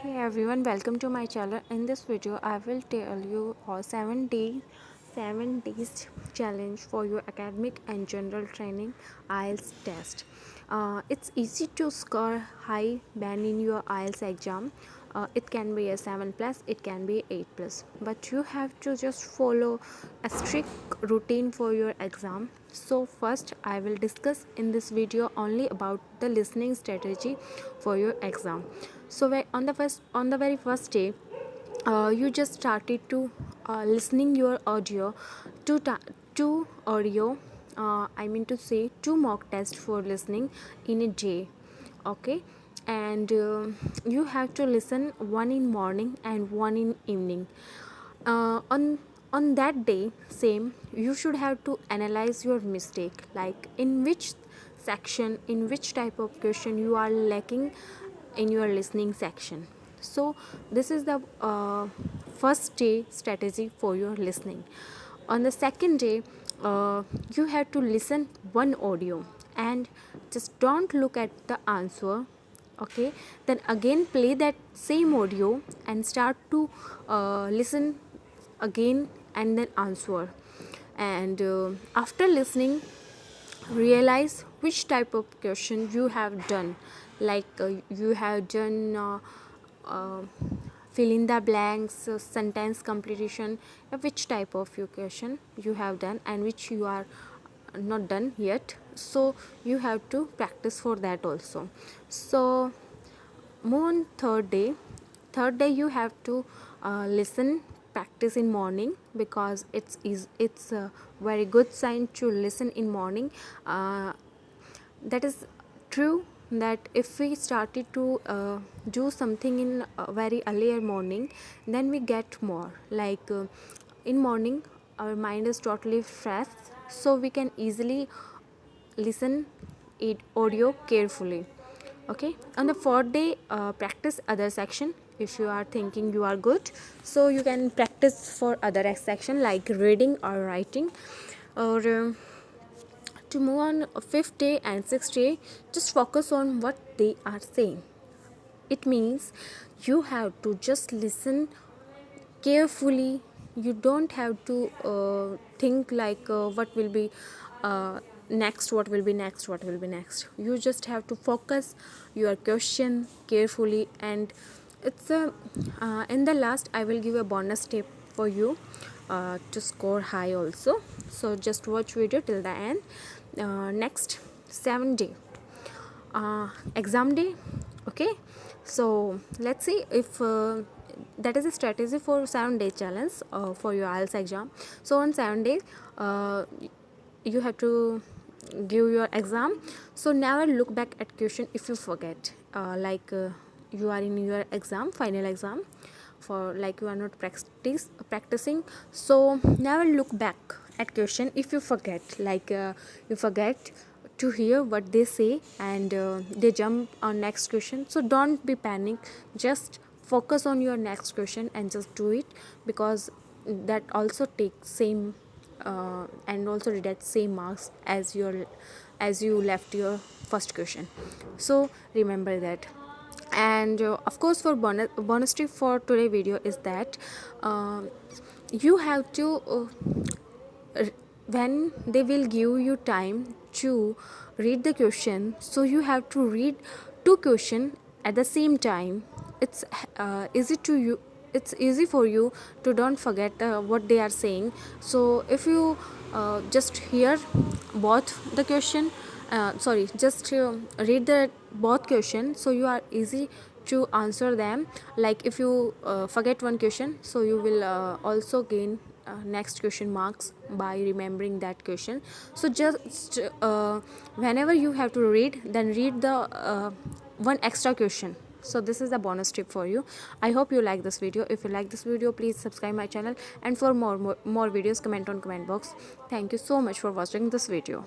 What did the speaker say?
Hey everyone, welcome to my channel. In this video, I will tell you a 7 days challenge for your academic and general training IELTS test. It's easy to score high band in your IELTS exam. It can be a 7 plus, it can be 8 plus, but you have to just follow a strict routine for your exam. So first, I will discuss in this video only about the listening strategy for your exam. So on the very first day, you just started to listening your audio to audio. I mean to say two mock tests for listening in a day. Okay, and you have to listen one in morning and one in evening. On that day same, you should have to analyze your mistake, like in which section, in which type of question you are lacking in your listening section. So this is the first day strategy for your listening. On the second day, you have to listen one audio and just don't look at the answer. Okay, then again play that same audio and start to listen again and then answer. And after listening, realize which type of question you have done, like you have done uh, fill in the blanks, sentence completion, which type of your question you have done and which you are not done yet. So you have to practice for that also. So move on third day you have to listen, practice in morning, because it's a very good sign to listen in morning. That is true that if we started to do something in very earlier morning, then we get more, like in morning our mind is totally fresh, so we can easily listen it audio carefully. Okay, on the fourth day, practice other section. If you are thinking you are good, so you can practice for other section like reading or writing. Or to move on fifth day and sixth day, just focus on what they are saying. It means you have to just listen carefully. You don't have to think like what will be next, what will be next, what will be next. You just have to focus your question carefully. And it's a in the last I will give a bonus tip for you to score high also. So just watch video till the end. Next 7 day exam day. Okay, so let's see if that is a strategy for 7 day challenge for your IELTS exam. So on 7 days, you have to give your exam. So never look back at question if you forget, you are in your exam, final exam, for like you are not practicing. So never look back at question if you forget, like you forget to hear what they say and they jump on next question. So don't be panic, just focus on your next question and just do it, because that also takes same and also deduct same marks as you left your first question. So remember that. And of course, for bonus tip for today video is that you have to when they will give you time to read the question, so you have to read two question at the same time. It's easy to you, it's easy for you to don't forget what they are saying. So if you just hear both the question, just read the both question, so you are easy to answer them. Like if you forget one question, so you will also gain next question marks by remembering that question. So just whenever you have to read, then read the one extra question. So this is the bonus tip for you. I hope you like this video. If you like this video, please subscribe my channel, and for more videos, comment on comment box. Thank you so much for watching this video.